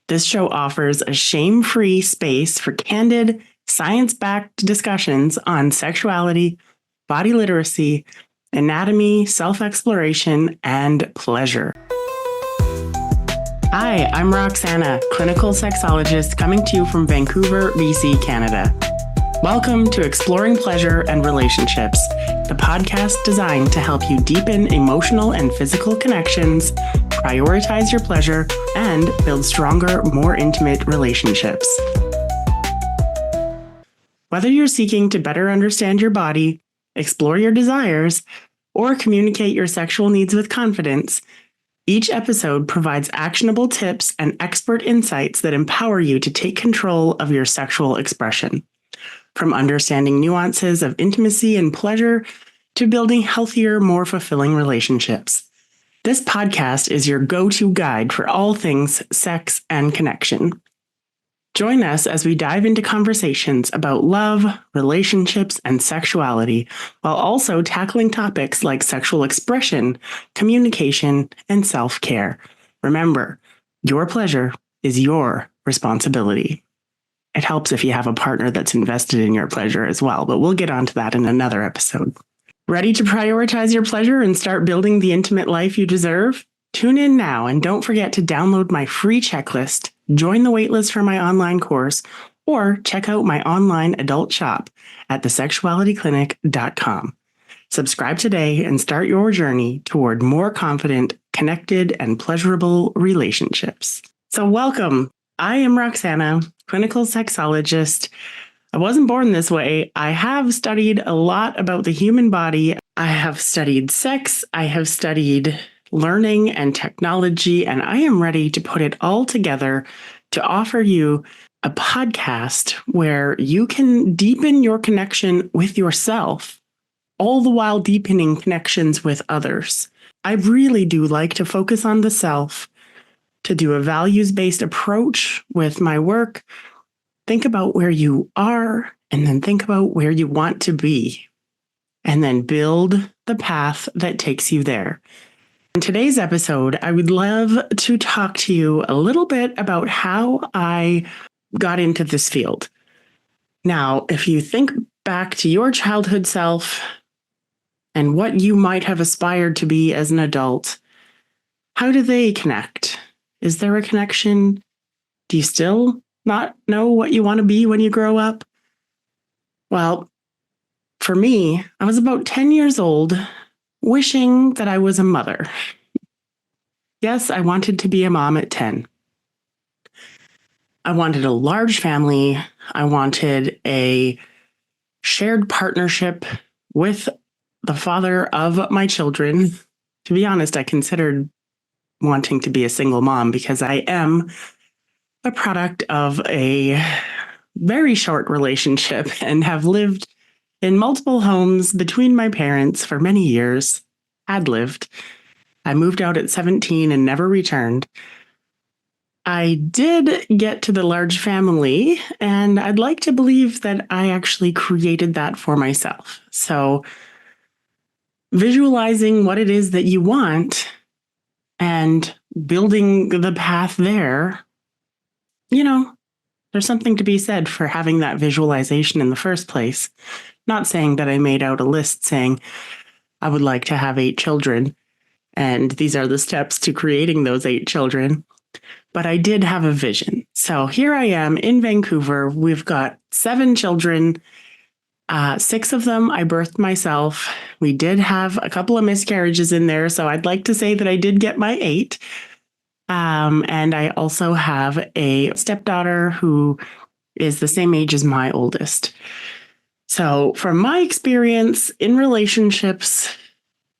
This show offers a shame-free space for candid, science-backed discussions on sexuality, body literacy, anatomy, self-exploration, and pleasure. Hi, I'm Roxanna, clinical sexologist coming to you from Vancouver, BC, Canada. Welcome to Exploring Pleasure and Relationships, the podcast designed to help you deepen emotional and physical connections, prioritize your pleasure, and build stronger, more intimate relationships. Whether you're seeking to better understand your body, explore your desires, or communicate your sexual needs with confidence, each episode provides actionable tips and expert insights that empower you to take control of your sexual expression. From understanding nuances of intimacy and pleasure to building healthier, more fulfilling relationships. This podcast is your go-to guide for all things sex and connection. Join us as we dive into conversations about love, relationships, and sexuality, while also tackling topics like sexual expression, communication, and self-care. Remember, your pleasure is your responsibility. It helps if you have a partner that's invested in your pleasure as well, but we'll get onto that in another episode. Ready to prioritize your pleasure and start building the intimate life you deserve? Tune in now and don't forget to download my free checklist, join the waitlist for my online course, or check out my online adult shop at thesexualityclinic.com. Subscribe today and start your journey toward more confident, connected, and pleasurable relationships. So welcome. I am Roxanna, clinical sexologist. I wasn't born this way. I have studied a lot about the human body. I have studied sex. I have studied learning and technology, and I am ready to put it all together to offer you a podcast where you can deepen your connection with yourself, all the while deepening connections with others. I really do like to focus on the self, to do a values-based approach with my work. Think about where you are, and then think about where you want to be, and then build the path that takes you there. In today's episode, I would love to talk to you a little bit about how I got into this field. Now, if you think back to your childhood self and what you might have aspired to be as an adult, how do they connect? Is there a connection? Do you still not know what you want to be when you grow up? Well, for me, I was about 10 years old, wishing that I was a mother. Yes, I wanted to be a mom at 10. I wanted a large family. I wanted a shared partnership with the father of my children. To be honest, I considered wanting to be a single mom because I am a product of a very short relationship and have lived in multiple homes between my parents for many years. Had lived. I moved out at 17 and never returned. I did get to the large family, and I'd like to believe that I actually created that for myself. So visualizing what it is that you want and building the path there, there's something to be said for having that visualization in the first place. Not saying that I made out a list saying I would like to have 8 children, and these are the steps to creating those 8 children, but I did have a vision. So here I am in Vancouver. We've got 7 children. 6 of them I birthed myself. We did have a couple of miscarriages in there, so I'd like to say that I did get my 8. And I also have a stepdaughter who is the same age as my oldest. So from my experience in relationships,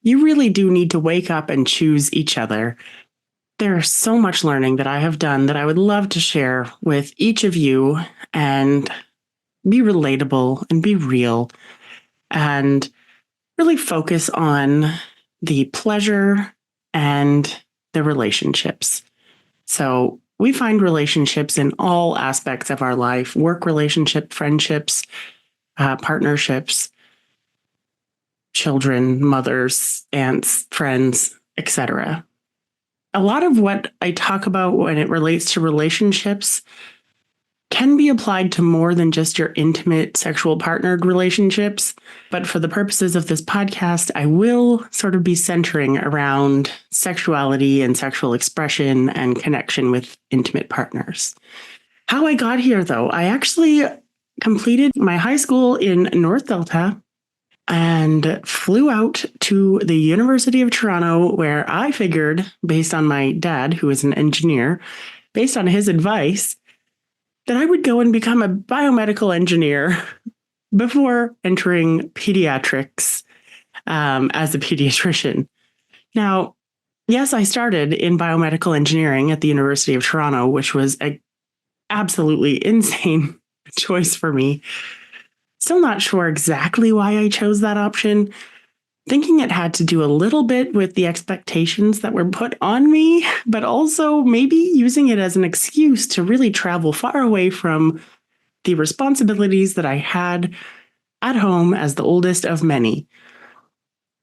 you really do need to wake up and choose each other. There's so much learning that I have done that I would love to share with each of you and be relatable and be real and really focus on the pleasure and the relationships. So we find relationships in all aspects of our life: work relationship, friendships, partnerships, children, mothers, aunts, friends, etc. A lot of what I talk about when it relates to relationships can be applied to more than just your intimate sexual partnered relationships. But for the purposes of this podcast, I will sort of be centering around sexuality and sexual expression and connection with intimate partners. How I got here, though, I actually completed my high school in North Delta and flew out to the University of Toronto, where I figured, based on my dad, who is an engineer, based on his advice, that I would go and become a biomedical engineer before entering pediatrics as a pediatrician. Now, yes, I started in biomedical engineering at the University of Toronto, which was an absolutely insane choice for me. Still not sure exactly why I chose that option. Thinking it had to do a little bit with the expectations that were put on me, but also maybe using it as an excuse to really travel far away from the responsibilities that I had at home as the oldest of many.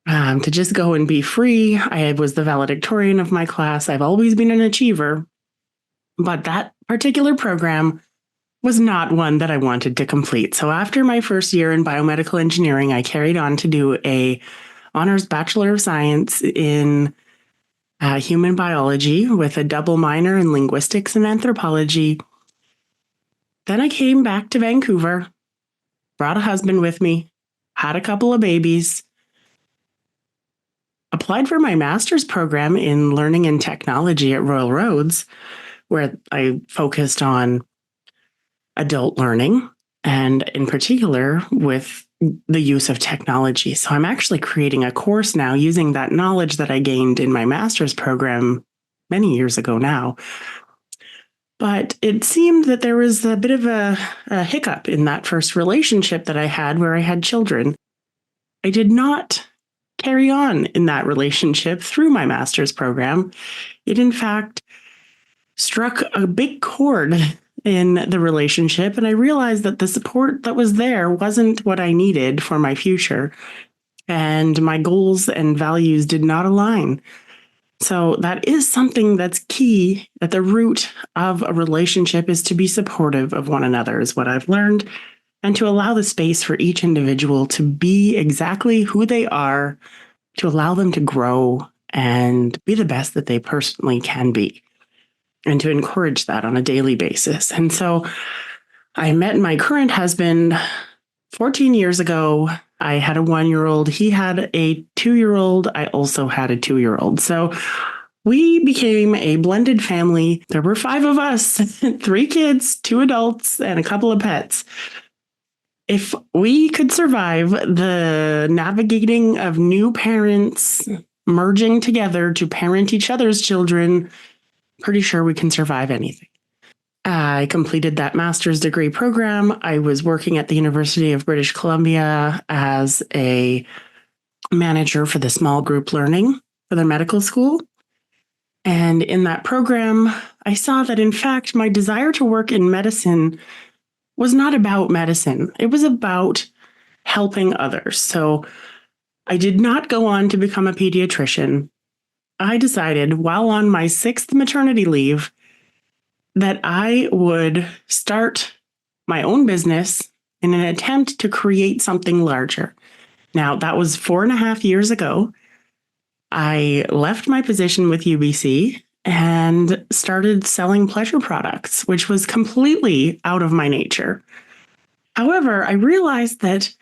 To just go and be free. I was the valedictorian of my class. I've always been an achiever, but that particular program was not one that I wanted to complete. So after my first year in biomedical engineering, I carried on to do a honors Bachelor of Science in human biology with a double minor in linguistics and anthropology. Then I came back to Vancouver, brought a husband with me, had a couple of babies, applied for my master's program in learning and technology at Royal Roads, where I focused on adult learning and in particular with the use of technology. So I'm actually creating a course now using that knowledge that I gained in my master's program many years ago now. But it seemed that there was a bit of a hiccup in that first relationship that I had where I had children. I did not carry on in that relationship through my master's program. It, in fact, struck a big chord in the relationship, and I realized that the support that was there wasn't what I needed for my future, and my goals and values did not align. So that is something that's key at the root of a relationship, is to be supportive of one another, is what I've learned, and to allow the space for each individual to be exactly who they are, to allow them to grow and be the best that they personally can be, and to encourage that on a daily basis. And so I met my current husband 14 years ago. I had a 1-year-old. He had a 2-year-old. I also had a 2-year-old. So we became a blended family. There were 5 of us, 3 kids, 2 adults, and a couple of pets. If we could survive the navigating of new parents merging together to parent each other's children, pretty sure we can survive anything. I completed that master's degree program. I was working at the University of British Columbia as a manager for the small group learning for their medical school. And in that program, I saw that, in fact, my desire to work in medicine was not about medicine. It was about helping others. So I did not go on to become a pediatrician. I decided, while on my 6th maternity leave, that I would start my own business in an attempt to create something larger. Now, that was 4.5 years ago. I left my position with UBC and started selling pleasure products, which was completely out of my nature. However, I realized that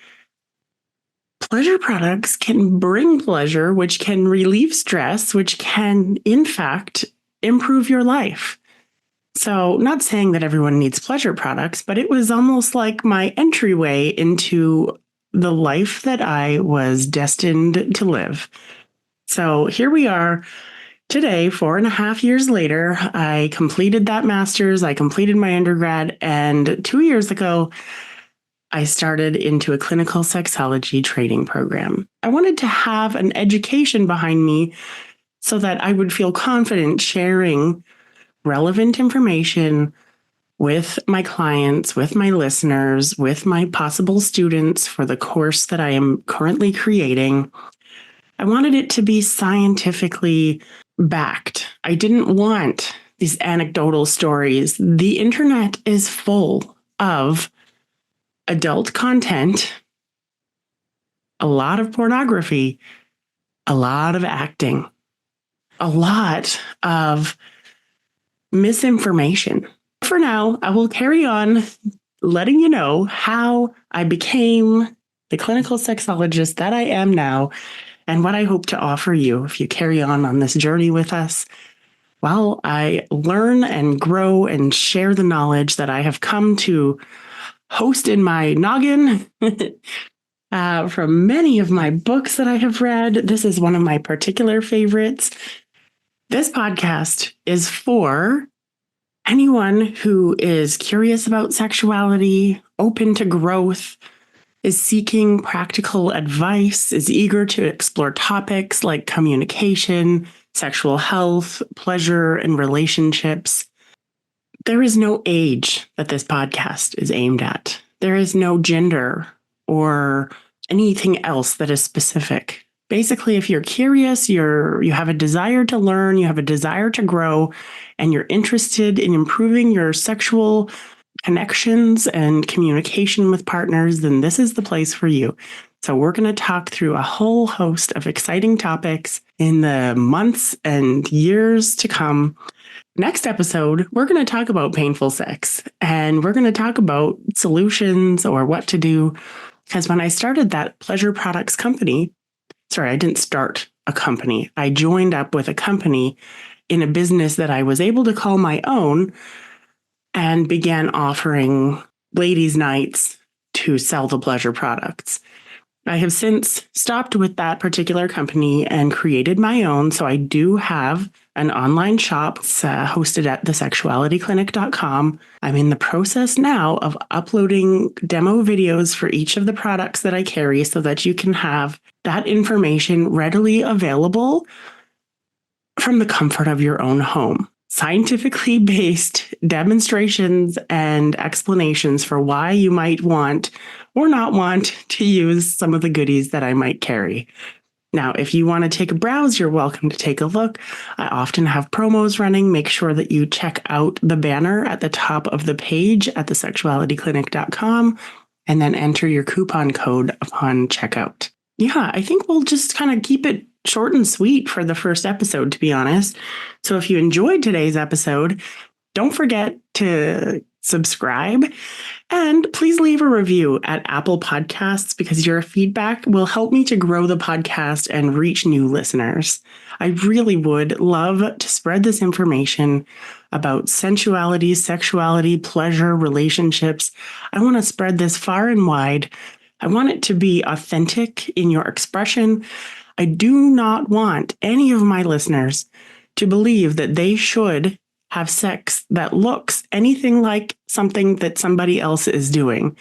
pleasure products can bring pleasure, which can relieve stress, which can, in fact, improve your life. So, not saying that everyone needs pleasure products, but it was almost like my entryway into the life that I was destined to live. So here we are today, 4.5 years later. I completed that master's, I completed my undergrad, and 2 years ago, I started into a clinical sexology training program. I wanted to have an education behind me so that I would feel confident sharing relevant information with my clients, with my listeners, with my possible students for the course that I am currently creating. I wanted it to be scientifically backed. I didn't want these anecdotal stories. The internet is full of adult content, a lot of pornography, a lot of acting, a lot of misinformation. For now, I will carry on letting you know how I became the clinical sexologist that I am now and what I hope to offer you if you carry on this journey with us while I learn and grow and share the knowledge that I have come to host in my noggin from many of my books that I have read. This is one of my particular favorites. This podcast is for anyone who is curious about sexuality, open to growth, is seeking practical advice, is eager to explore topics like communication, sexual health, pleasure, and relationships. There is no age that this podcast is aimed at. There is no gender or anything else that is specific. Basically, if you're curious, you have a desire to learn, you have a desire to grow, and you're interested in improving your sexual connections and communication with partners, then this is the place for you. So we're going to talk through a whole host of exciting topics in the months and years to come. Next episode, we're going to talk about painful sex, and we're going to talk about solutions or what to do. Because when I started that pleasure products company, I didn't start a company. I joined up with a company in a business that I was able to call my own and began offering ladies' nights to sell the pleasure products. I have since stopped with that particular company and created my own. So I do have an online shop. It's hosted at thesexualityclinic.com. I'm in the process now of uploading demo videos for each of the products that I carry so that you can have that information readily available from the comfort of your own home. Scientifically based demonstrations and explanations for why you might want or not want to use some of the goodies that I might carry. Now, if you want to take a browse, you're welcome to take a look. I often have promos running. Make sure that you check out the banner at the top of the page at thesexualityclinic.com and then enter your coupon code upon checkout. Yeah, I think we'll just kind of keep it short and sweet for the first episode, to be honest. So if you enjoyed today's episode, don't forget to subscribe and please leave a review at Apple Podcasts because your feedback will help me to grow the podcast and reach new listeners. I really would love to spread this information about sensuality, sexuality, pleasure, relationships. I want to spread this far and wide. I want it to be authentic in your expression. I do not want any of my listeners to believe that they should have sex that looks anything like something that somebody else is doing.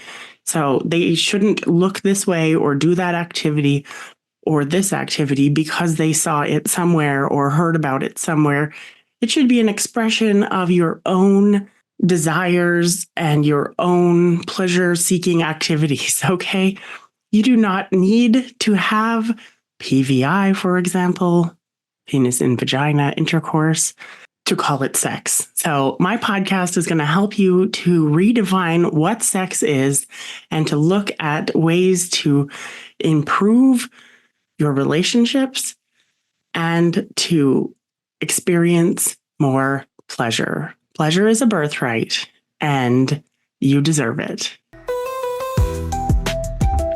So they shouldn't look this way or do that activity or this activity because they saw it somewhere or heard about it somewhere. It should be an expression of your own desires and your own pleasure-seeking activities, okay? You do not need to have PVI, for example, penis in vagina intercourse, to call it sex. So my podcast is going to help you to redefine what sex is and to look at ways to improve your relationships and to experience more pleasure. Pleasure is a birthright and you deserve it.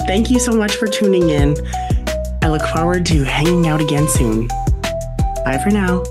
Thank you so much for tuning in. I look forward to hanging out again soon. Bye for now.